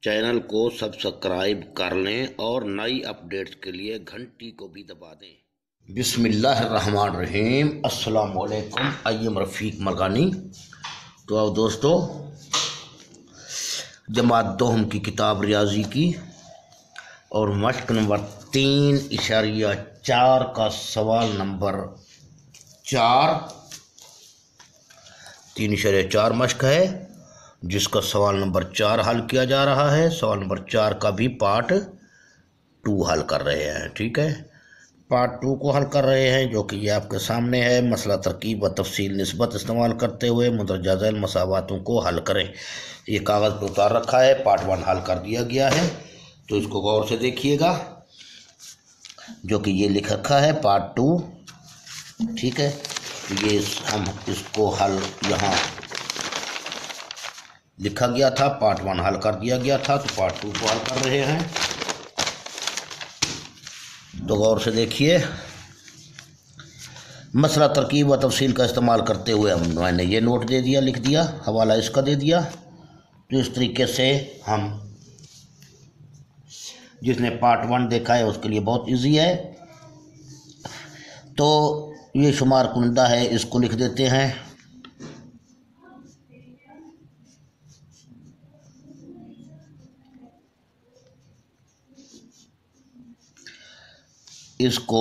Channel को subscribe कर लें और नई अपडेट्स के लिए घंटी को भी दबा दें। बिस्मिल्लाहिर्रहमानिर्रहीम, अस्सलाम वालेकुम। अय्यम रफ़ीक मरगानी। तो अब दोस्तों, जमात दोहम की किताब रियाजी की और मश्क नंबर 3.4 का सवाल नंबर 4, 3.4 मश्क है, जिसका सवाल नंबर 4 हल किया जा रहा है। सवाल नंबर 4 का भी पार्ट 2 हल कर रहे हैं। ठीक है, पार्ट 2 को हल कर रहे हैं, जो कि ये आपके सामने है। मसला तरकीब व तफसील निस्बत इस्तेमाल करते हुए मुंदरजा झैल मसावातों को हल करें। ये कागज़ पर उतार रखा है, पार्ट 1 हल कर दिया गया है, तो इसको गौर से देखिएगा। जो कि ये लिख रखा है पार्ट 2। ठीक है, ये हम इसको हल यहाँ लिखा गया था, पार्ट 1 हल कर दिया गया था, तो पार्ट 2 को हल कर रहे हैं। तो गौर से देखिए, मसला तरकीब व तफसील का इस्तेमाल करते हुए मैंने ये नोट दे दिया, लिख दिया, हवाला इसका दे दिया। तो इस तरीके से हम, जिसने पार्ट 1 देखा है उसके लिए बहुत इजी है। तो ये शुमार कुंदा है, इसको लिख देते हैं। इसको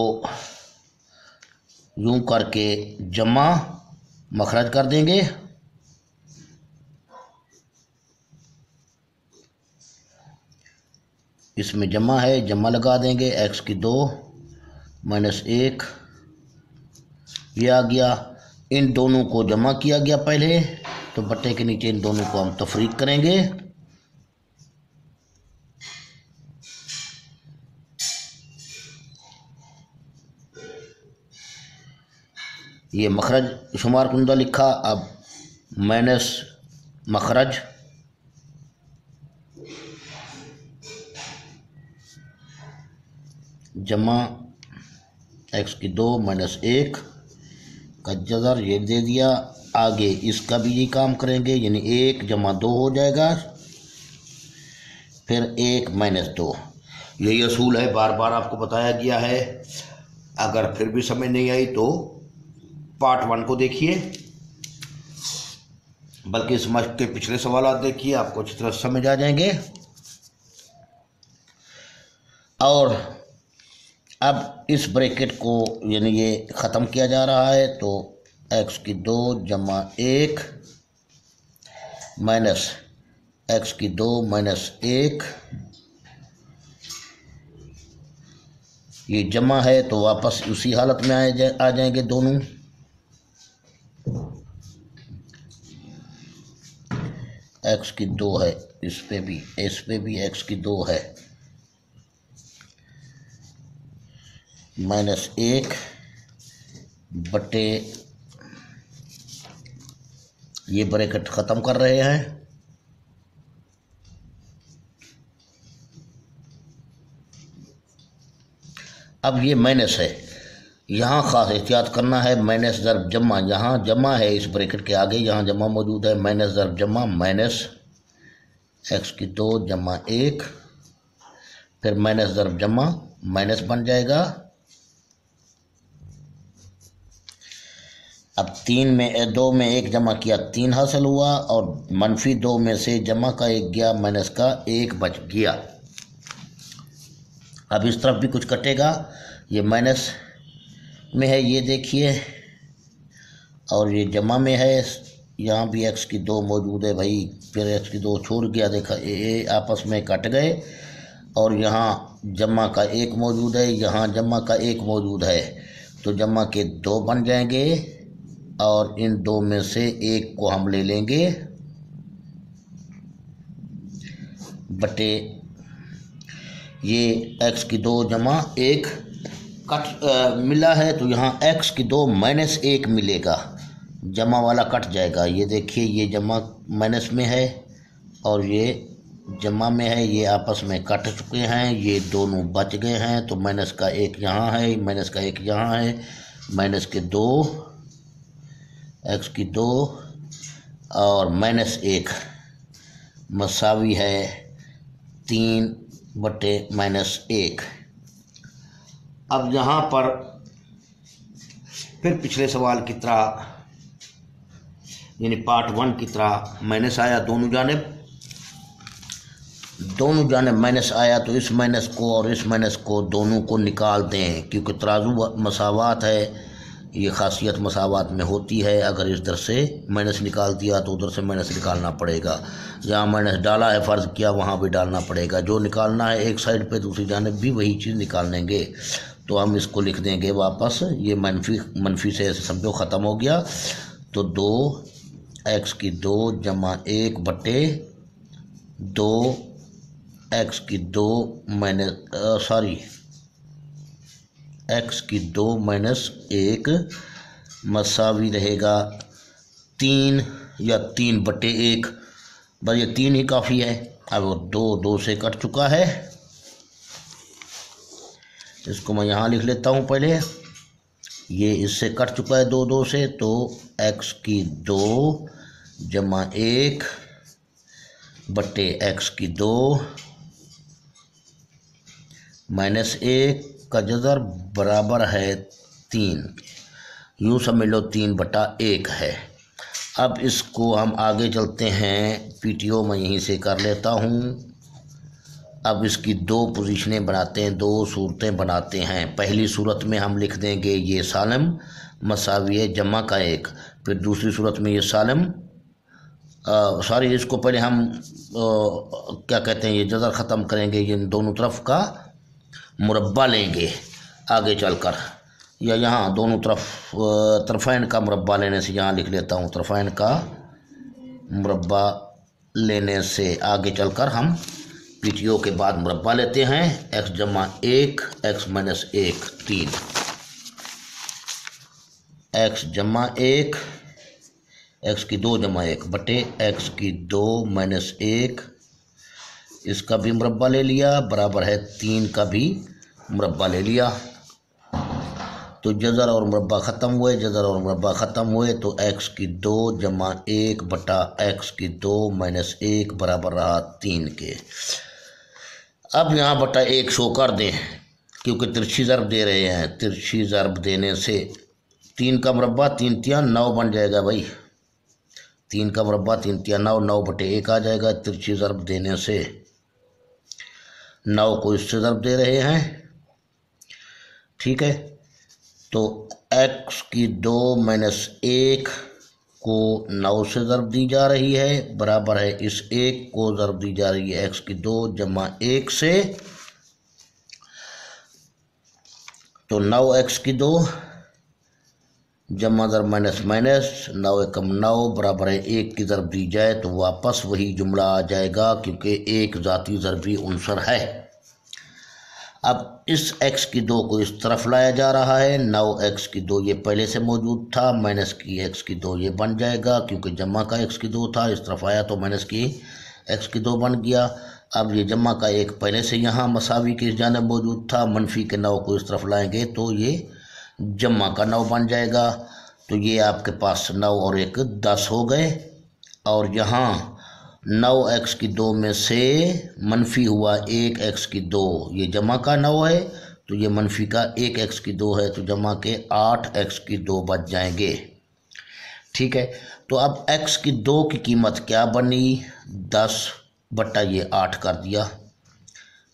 यूं करके जमा मखरज कर देंगे। इसमें जमा है, जमा लगा देंगे। x की 2 माइनस 1 ये आ गया। इन दोनों को जमा किया गया पहले, तो बट्टे के नीचे इन दोनों को हम तफरीक करेंगे। ये मखरज शुमार कुंदा लिखा। अब माइनस मखरज, जमा x की 2 माइनस 1 का जज़र ये दे दिया। आगे इसका भी यही काम करेंगे, यानी 1 जमा 2 हो जाएगा, फिर 1 माइनस 2। यही असूल है, बार बार आपको बताया गया है। अगर फिर भी समझ नहीं आई तो पार्ट 1 को देखिए, बल्कि इस मश्क के पिछले सवाल देखिए, आपको अच्छी तरह समझ आ जाएंगे। और अब इस ब्रैकेट को यानी ये ख़त्म किया जा रहा है, तो x की 2 जमा 1 माइनस x की 2 माइनस 1, ये जमा है तो वापस उसी हालत में आ जाएंगे दोनों। x की 2 है, इस पे भी x की 2 है, माइनस 1 बटे, ये ब्रैकेट ख़त्म कर रहे हैं। अब ये माइनस है, यहाँ ख़ास एहतियात करना है। माइनस ज़रब जमा, यहाँ जमा है इस ब्रैकेट के आगे, यहाँ जमा मौजूद है। माइनस ज़रब जमा माइनस x की 2 जमा 1, फिर माइनस ज़रब जमा माइनस बन जाएगा। अब 2 में 1 जमा किया, 3 हासिल हुआ, और मनफी 2 में से जमा का 1 गया, माइनस का 1 बच गया। अब इस तरफ भी कुछ कटेगा, ये माइनस में है, ये देखिए, और ये जमा में है। यहाँ भी x की 2 मौजूद है भाई, फिर x की 2 छोड़ गया, देखा ये आपस में कट गए, और यहाँ जमा का 1 मौजूद है, यहाँ जमा का 1 मौजूद है, तो जमा के 2 बन जाएंगे, और इन 2 में से 1 को हम ले लेंगे बटे ये x की 2 जमा 1 कट मिला है, तो यहाँ x की 2 माइनस 1 मिलेगा, जमा वाला कट जाएगा। ये देखिए, ये जमा माइनस में है और ये जमा में है, ये आपस में कट चुके हैं, ये दोनों बच गए हैं। तो माइनस का 1 यहाँ है, माइनस का 1 यहाँ है, माइनस के 2 x की 2 और माइनस 1 मसावी है 3/-1। अब यहाँ पर फिर पिछले सवाल की तरह यानी पार्ट 1 की तरह माइनस आया, दोनों जानिब माइनस आया, तो इस माइनस को और इस माइनस को दोनों को निकाल दें, क्योंकि तराजू मसावात है। ये खासियत मसावात में होती है, अगर इधर से माइनस निकाल दिया तो उधर से माइनस निकालना पड़ेगा। जहाँ माइनस डाला है फ़र्ज़ किया वहाँ भी डालना पड़ेगा। जो निकालना है एक साइड पे, दूसरी जानिब भी वही चीज़ निकाल लेंगे। तो हम इसको लिख देंगे वापस, ये मनफी से ऐसे समझो ख़त्म हो गया। तो 2x² जमा 1/2 x² माइनस 1 मसावी रहेगा 3 या 3/1। बस ये 3 ही काफ़ी है। अब वो 2 से कट चुका है, इसको मैं यहाँ लिख लेता हूँ पहले। ये इससे कट चुका है 2 से, तो x² जमा 1/x² माइनस 1 का जज़र बराबर है 3। यूँ समझ लो 3/1 है। अब इसको हम आगे चलते हैं, PTO मैं यहीं से कर लेता हूँ। अब इसकी 2 पोजीशनें बनाते हैं, 2 सूरतें बनाते हैं। पहली सूरत में हम लिख देंगे ये सालम मसावी है जमा का 1। फिर दूसरी सूरत में ये सालम इसको पहले हम क्या कहते हैं, ये जज़र ख़त्म करेंगे, ये दोनों तरफ का मुरब्बा लेंगे आगे चलकर, या यहाँ दोनों तरफ़ैन का मुरब्बा लेने से, यहाँ लिख लेता हूँ तरफ़ैन का मुरब्बा लेने से आगे चलकर हम PTO के बाद मुरब्बा लेते हैं। x जमा 1 x माइनस 1 3, x जमा 1 x² जमा 1/x² माइनस 1, इसका भी मुरब्बा ले लिया, बराबर है 3 का भी मुरब्बा ले लिया। तो जज़र और मुरब्बा ख़त्म हुए, तो x² जमा 1/x² माइनस 1 बराबर रहा 3 के। अब यहाँ बटा 1 शो कर दें, क्योंकि तिरछी ज़रब दे रहे हैं। तिरछी ज़रब देने से 3 का मुरब्बा 3 तिया 9 बन जाएगा भाई। 3 का मुरब्बा 3 तिया 9, 9/1 आ जाएगा। तिरछी ज़रब देने से 9 को इससे ज़रब दे रहे हैं, ठीक है। तो x² माइनस 1 को 9 से ज़रब दी जा रही है, बराबर है इस 1 को ज़रब दी जा रही है x² जमा 1 से। तो 9x² जमा ज़रब माइनस 9 एकम 9 बराबर है 1 की ज़रब दी जाए तो वापस वही जुमला आ जाएगा, क्योंकि एक ज़ाती ज़रबी उनसर है। अब इस x² को इस तरफ लाया जा रहा है। 9x² ये पहले से मौजूद था, माइनस की x² ये बन जाएगा, क्योंकि जमा का x² था, इस तरफ आया तो माइनस की x² बन गया। अब ये जमा का 1 पहले से यहाँ मसावी की जानिब मौजूद था, मनफी के 9 को इस तरफ लाएंगे तो ये जमा का 9 बन जाएगा। तो ये आपके पास 9 और 1 10 हो गए, और यहाँ 9x² में से मनफी हुआ 1x², ये जमा का 9 है तो ये मनफी का 1x² है, तो जमा के 8x² बच जाएंगे, ठीक है। तो अब x² की कीमत क्या बनी, 10/8 कर दिया।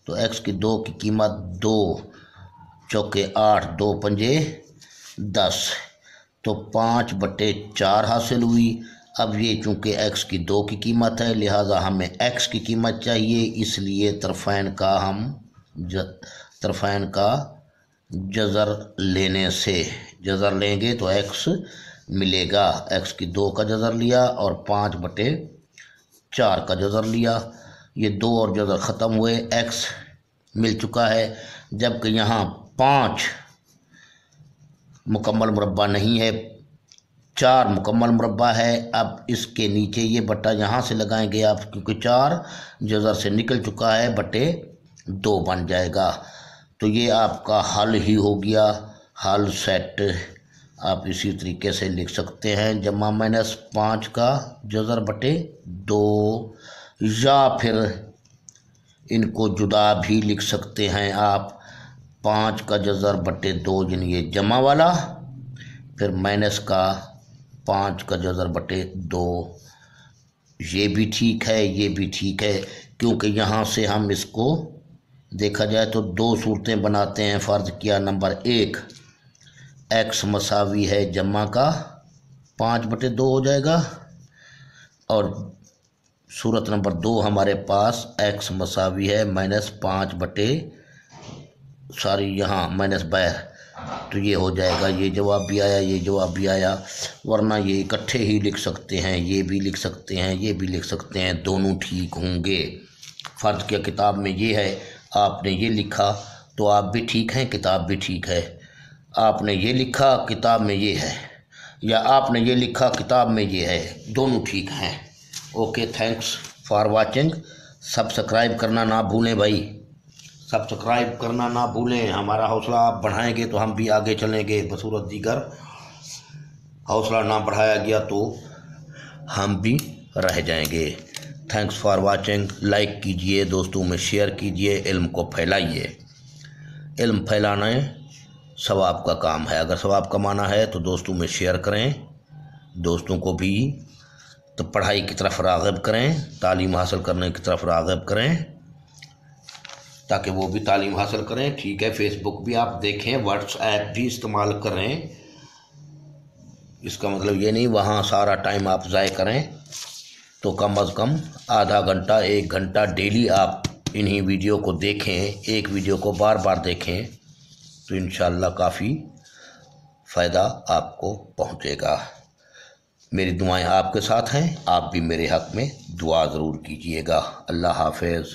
तो x² की कीमत 2 चौके 8, 2 पंजे 10, तो 5/4 हासिल हुई। अब ये चूँकि x² की कीमत है, लिहाजा हमें x की कीमत चाहिए, इसलिए तरफ़ैन का जज़र लेने से, जज़र लेंगे तो x मिलेगा। x² का जज़र लिया और 5/4 का जज़र लिया, ये 2 और जज़र ख़त्म हुए, x मिल चुका है। जबकि यहाँ 5 मुकम्मल मुरब्बा नहीं है, 4 मुकम्मल मुरब्बा है। अब इसके नीचे ये बट्टा यहाँ से लगाएंगे आप, क्योंकि 4 जज़र से निकल चुका है, बटे 2 बन जाएगा। तो ये आपका हल ही हो गया, हल सेट। आप इसी तरीके से लिख सकते हैं, जमा माइनस 5 का जज़र बटे 2, या फिर इनको जुदा भी लिख सकते हैं आप। 5 का जज़र बटे 2 यानी ये जमा वाला, फिर माइनस का 5 का जज़र बटे 2, ये भी ठीक है, ये भी ठीक है, क्योंकि यहाँ से हम इसको देखा जाए तो 2 सूरतें बनाते हैं। फ़र्ज़ किया नंबर 1, एक्स मसावी है जमा का 5 बटे 2 हो जाएगा, और सूरत नंबर 2 हमारे पास एक्स मसावी है -5 बटे यहाँ माइनस बाहर, तो ये हो जाएगा। ये जवाब भी आया, ये जवाब भी आया, वरना ये इकट्ठे ही लिख सकते हैं, ये भी लिख सकते हैं, ये भी लिख सकते हैं, दोनों ठीक होंगे। फ़र्ज़ किया किताब में ये है, आपने ये लिखा तो आप भी ठीक हैं, किताब भी ठीक है। आपने ये लिखा किताब में ये है, या आपने ये लिखा किताब में ये है, दोनों ठीक हैं। Okay, thanks for watching. Subscribe करना ना भूलें भाई, सब्सक्राइब करना ना भूलें। हमारा हौसला आप बढ़ाएंगे तो हम भी आगे चलेंगे। बसूरत दीगर हौसला ना बढ़ाया गया तो हम भी रह जाएंगे। Thanks for watching. लाइक कीजिए, दोस्तों में शेयर कीजिए, इल्म को फैलाइए। इल्म फैलाना सवाब का काम है। अगर सवाब कमाना है तो दोस्तों में शेयर करें, दोस्तों को भी तो पढ़ाई की तरफ राग़िब करें, तालीम हासिल करने की तरफ राग़िब करें, ताकि वो भी तालीम हासिल करें। ठीक है, फेसबुक भी आप देखें, व्हाट्सएप भी इस्तेमाल करें। इसका मतलब ये नहीं वहाँ सारा टाइम आप ज़ाय करें, तो कम अज़ कम आधा घंटा 1 घंटा डेली आप इन्हीं वीडियो को देखें। एक वीडियो को बार बार देखें तो इंशाअल्लाह काफ़ी फ़ायदा आपको पहुँचेगा। मेरी दुआएं आपके साथ हैं, आप भी मेरे हक़ में दुआ ज़रूर कीजिएगा। अल्लाह हाफ़िज़।